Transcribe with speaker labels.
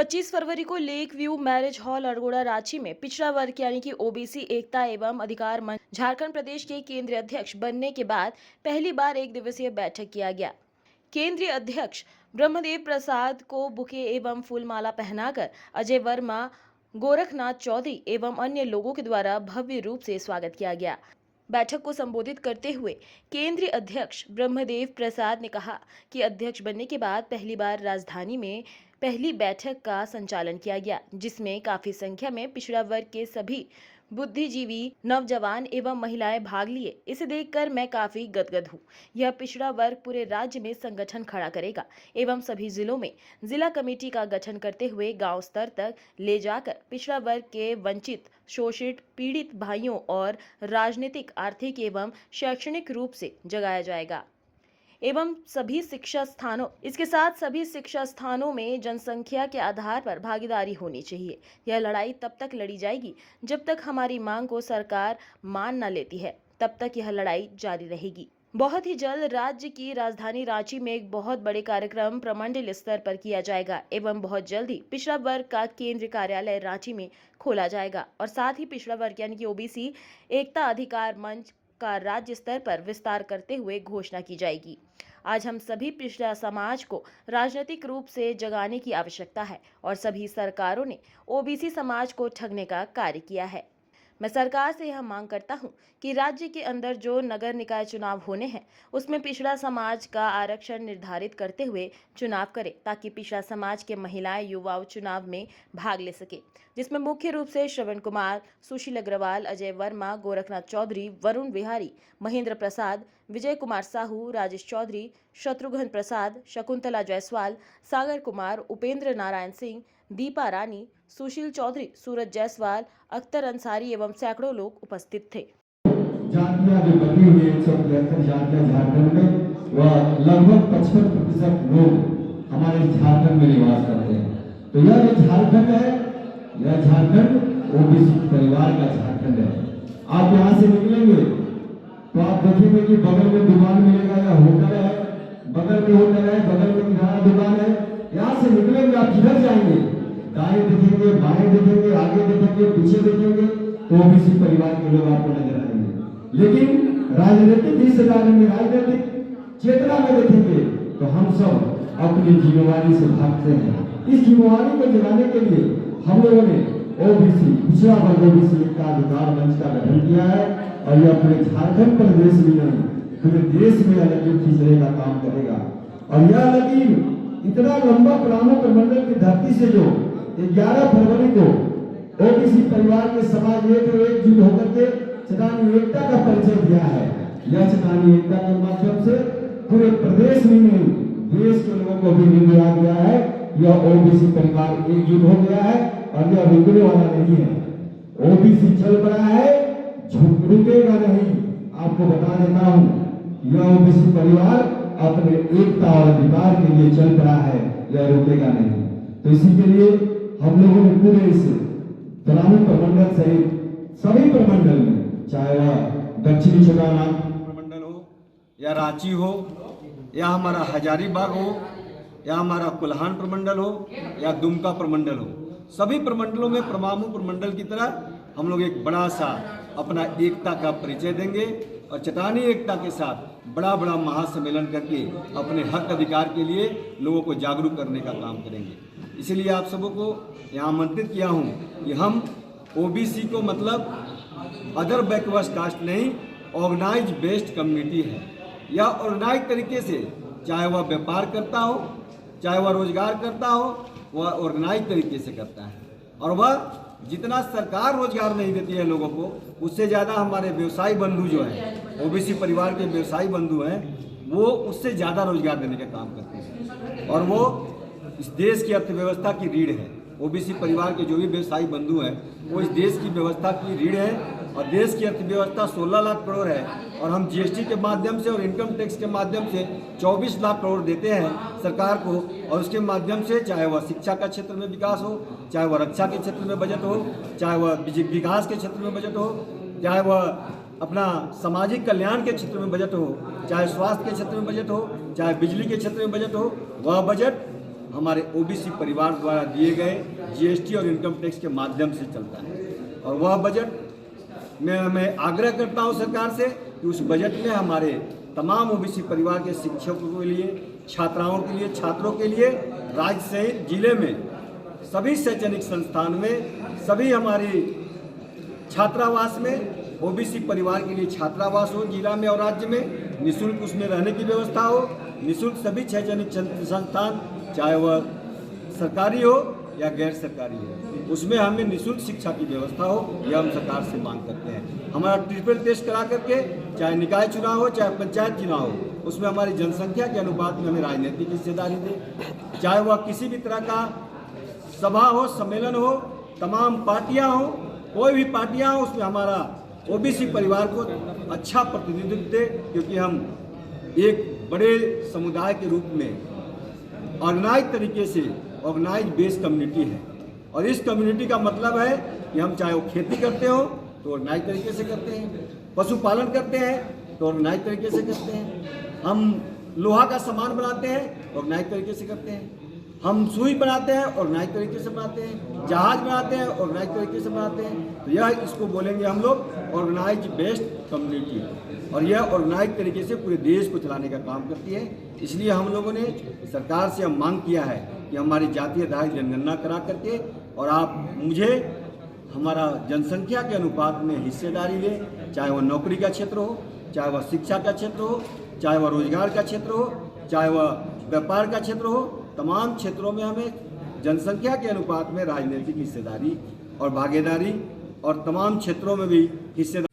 Speaker 1: 25 फरवरी को lake view marriage hall Argora Ranchi में पिछड़ा वर्ग यानी कि ओबीसी एकता एवं अधिकार मंच झारखंड प्रदेश के केंद्रीय अध्यक्ष बनने के बाद पहली बार एक दिवसीय बैठक किया गया। केंद्रीय अध्यक्ष ब्रह्मदेव प्रसाद को बुके एवं फूलमाला पहनाकर अजय वर्मा, गोरखनाथ चौधरी एवं अन्य लोगों के द्वारा भव्य रूप से स्वागत किया गया। बैठक को संबोधित करते हुए केंद्रीय अध्यक्ष ब्रह्मदेव प्रसाद ने कहा कि अध्यक्ष बनने के बाद पहली बार राजधानी में पहली बैठक का संचालन किया गया, जिसमें काफी संख्या में पिछड़ा वर्ग के सभी बुद्धिजीवी, नौजवान एवं महिलाएं भाग लिए। इसे देखकर मैं काफी गदगद हूँ। यह पिछड़ा वर्ग पूरे राज्य में संगठन खड़ा करेगा एवं सभी जिलों में जिला कमेटी का गठन करते हुए गांव स्तर तक ले जाकर पिछड़ा वर्ग के वंचित, शोषित, पीड़ित भाइयों और राजनीतिक, आर्थिक एवं शैक्षणिक रूप से जगाया जाएगा एवं सभी शिक्षा स्थानों में जनसंख्या के आधार पर भागीदारी होनी चाहिए। यह लड़ाई तब तक लड़ी जाएगी जब तक हमारी मांग को सरकार मान न लेती है, तब तक यह लड़ाई जारी रहेगी। बहुत ही जल्द राज्य की राजधानी रांची में एक बहुत बड़े कार्यक्रम प्रमंडल स्तर पर किया जाएगा एवं बहुत जल्दी पिछड़ा वर्ग का केंद्रीय कार्यालय रांची में खोला जाएगा और साथ ही पिछड़ा वर्ग यानी कि ओबीसी एकता अधिकार मंच का राज्य स्तर पर विस्तार करते हुए घोषणा की जाएगी। आज हम सभी पिछड़ा समाज को राजनीतिक रूप से जगाने की आवश्यकता है और सभी सरकारों ने ओबीसी समाज को ठगने का कार्य किया है। मैं सरकार से यह मांग करता हूं कि राज्य के अंदर जो नगर निकाय चुनाव होने हैं उसमें पिछड़ा समाज का आरक्षण निर्धारित करते हुए चुनाव करे, ताकि पिछड़ा समाज के महिलाएं, युवाओं चुनाव में भाग ले सके, जिसमें मुख्य रूप से श्रवण कुमार, सुशील अग्रवाल, अजय वर्मा, गोरखनाथ चौधरी, वरुण विहारी, महेंद्र प्रसाद, विजय कुमार साहू, राजेश चौधरी, शत्रुघ्न प्रसाद, शकुंतला जायसवाल, सागर कुमार, उपेंद्र नारायण सिंह, दीपा रानी, सुशील चौधरी, सूरज जायसवाल, अख्तर अंसारी एवं सैकड़ों लोग उपस्थित थे।
Speaker 2: जातियां जो बनी हुई है 173 जातियां झारखंड में, वह लगभग 55% लोग हमारे झारखंड में निवास करते हैं। तो यह जो झारखंड है, यह झारखंड ओबीसी परिवार का झारखंड है। आप यहाँ से निकलेंगे तो आप देखेंगे कि बगल में दुकान मिलेगा या होटल है, बगल में होटल है, बगल में किराना दुकान है। यहाँ से निकलेंगे आप किधर जाएंगे, दाएं देखेंगे, बाएं देखेंगे, आगे देखेंगे, पीछे देखेंगे, तो ओबीसी परिवार के लोग आपको नजर आएंगे। लेकिन राजनीतिक हिस्सेदारी में, राजनीतिक चेतना में देखेंगे तो हम सब अपनी जिम्मेवारी से भागते हैं। इस जिम्मेवारी को जगाने के लिए हम लोगों ने ओबीसी पिछड़ा वर्ग ओबीसी एकता अधिकार मंच का गठन किया है और यह पूरे झारखंड प्रदेश में नहीं, पूरे देश में लकीर खींचने का काम करेगा। और यह लकीर इतना लंबा पुराना प्रमंडल की धरती से जो 11 फरवरी को ओबीसी परिवार के समाज एकजुट होकर के चटानी एकता का परिचय दिया है। यह चटानी एकता के माध्यम से पूरे प्रदेश में नहीं, देश के लोगों को भी मिला गया है। यह ओबीसी परिवार एकजुट हो गया है और यह रुकने वाला नहीं है। ओबीसी चल पड़ा है, रुकेगा नहीं। आपको बता देता हूँ, यह ओबीसी परिवार अपने एकता और अधिकार के लिए चल पड़ा है, यह रुकेगा नहीं। तो इसी के लिए हम लोगों ने पूरे इस तरानी प्रमंडल सहित सभी प्रमंडल में, चाहे वह दक्षिणी छोटानाग
Speaker 3: प्रमंडल हो या रांची हो या हमारा हजारीबाग हो या हमारा कुल्हान प्रमंडल हो या दुमका प्रमंडल हो, सभी प्रमंडलों में परमाणु प्रमंडल की तरह हम लोग एक बड़ा सा अपना एकता का परिचय देंगे और चटानी एकता के साथ बड़ा बड़ा महासम्मेलन करके अपने हक अधिकार के लिए लोगों को जागरूक करने का काम करेंगे। इसलिए आप सबों को यहाँ आमंत्रित किया हूँ कि हम ओबीसी को मतलब अदर बैकवर्ड कास्ट नहीं, ऑर्गेनाइज बेस्ड कम्युनिटी है। या ऑर्गेनाइज तरीके से, चाहे वह व्यापार करता हो, चाहे वह रोजगार करता हो, वह ऑर्गेनाइज तरीके से करता है। और वह जितना सरकार रोजगार नहीं देती है लोगों को, उससे ज़्यादा हमारे व्यवसायी बंधु जो हैं, ओबीसी परिवार के व्यवसायी बंधु हैं, वो उससे ज़्यादा रोजगार देने का काम करते हैं। और वो इस देश की अर्थव्यवस्था की रीढ़ है। ओबीसी परिवार के जो भी व्यवसायी बंधु हैं, वो इस देश की व्यवस्था की रीढ़ है और देश की अर्थव्यवस्था 16 लाख करोड़ है और हम जीएसटी के माध्यम से और इनकम टैक्स के माध्यम से 24 लाख करोड़ देते हैं सरकार को। और उसके माध्यम से चाहे वह शिक्षा का क्षेत्र में विकास हो, चाहे वह रक्षा के क्षेत्र में बजट हो, चाहे वह विकास के क्षेत्र में बजट हो, चाहे वह अपना सामाजिक कल्याण के क्षेत्र में बजट हो, चाहे स्वास्थ्य के क्षेत्र में बजट हो, चाहे बिजली के क्षेत्र में बजट हो, वह बजट हमारे ओबीसी परिवार द्वारा दिए गए जीएसटी और इनकम टैक्स के माध्यम से चलता है। और वह बजट में मैं आग्रह करता हूं सरकार से कि उस बजट में हमारे तमाम ओबीसी परिवार के शिक्षकों के लिए, छात्राओं के लिए, छात्रों के लिए राज्य सहित जिले में सभी शैक्षणिक संस्थान में, सभी हमारी छात्रावास में ओबीसी परिवार के लिए छात्रावास हो जिला में और राज्य में, निःशुल्क उसमें रहने की व्यवस्था हो, निःशुल्क सभी शैक्षणिक संस्थान चाहे वह सरकारी हो या गैर सरकारी हो, उसमें हमें निःशुल्क शिक्षा की व्यवस्था हो, यह हम सरकार से मांग करते हैं। हमारा ट्रिपल टेस्ट करा करके चाहे निकाय चुनाव हो चाहे पंचायत चुनाव हो, उसमें हमारी जनसंख्या के अनुपात में हमें राजनीतिक हिस्सेदारी दे, चाहे वह किसी भी तरह का सभा हो, सम्मेलन हो, तमाम पार्टियां हो, कोई भी पार्टियां हो, उसमें हमारा ओबीसी परिवार को अच्छा प्रतिनिधित्व दे, क्योंकि हम एक बड़े समुदाय के रूप में ऑर्गेनाइज तरीके से ऑर्गेनाइज बेस्ड कम्युनिटी है। और इस कम्युनिटी का मतलब है कि हम चाहे वो खेती करते हो तो ऑर्गेनाइज तरीके से करते हैं, पशुपालन करते हैं तो ऑर्गेनाइज तरीके से करते हैं, हम लोहा का सामान बनाते हैं ऑर्गेनाइज तरीके से करते हैं, हम सुई बनाते हैं ऑर्गेनाइज तरीके से बनाते हैं, जहाज बनाते हैं ऑर्गेनाइज तरीके से बनाते हैं। तो यह इसको बोलेंगे हम लोग ऑर्गेनाइज बेस्ड कम्युनिटी, और यह ऑर्गेनाइज तरीके से पूरे देश को चलाने का काम करती है। इसलिए हम लोगों ने सरकार से हम मांग किया है कि हमारी जातीय आधारित जनगणना करा करके और आप मुझे हमारा जनसंख्या के अनुपात में हिस्सेदारी दें, चाहे वह नौकरी का क्षेत्र हो, चाहे वह शिक्षा का क्षेत्र हो, चाहे वह रोजगार का क्षेत्र हो, चाहे वह व्यापार का क्षेत्र हो, तमाम क्षेत्रों में हमें जनसंख्या के अनुपात में राजनीतिक हिस्सेदारी और भागीदारी और तमाम क्षेत्रों में भी हिस्सेदारी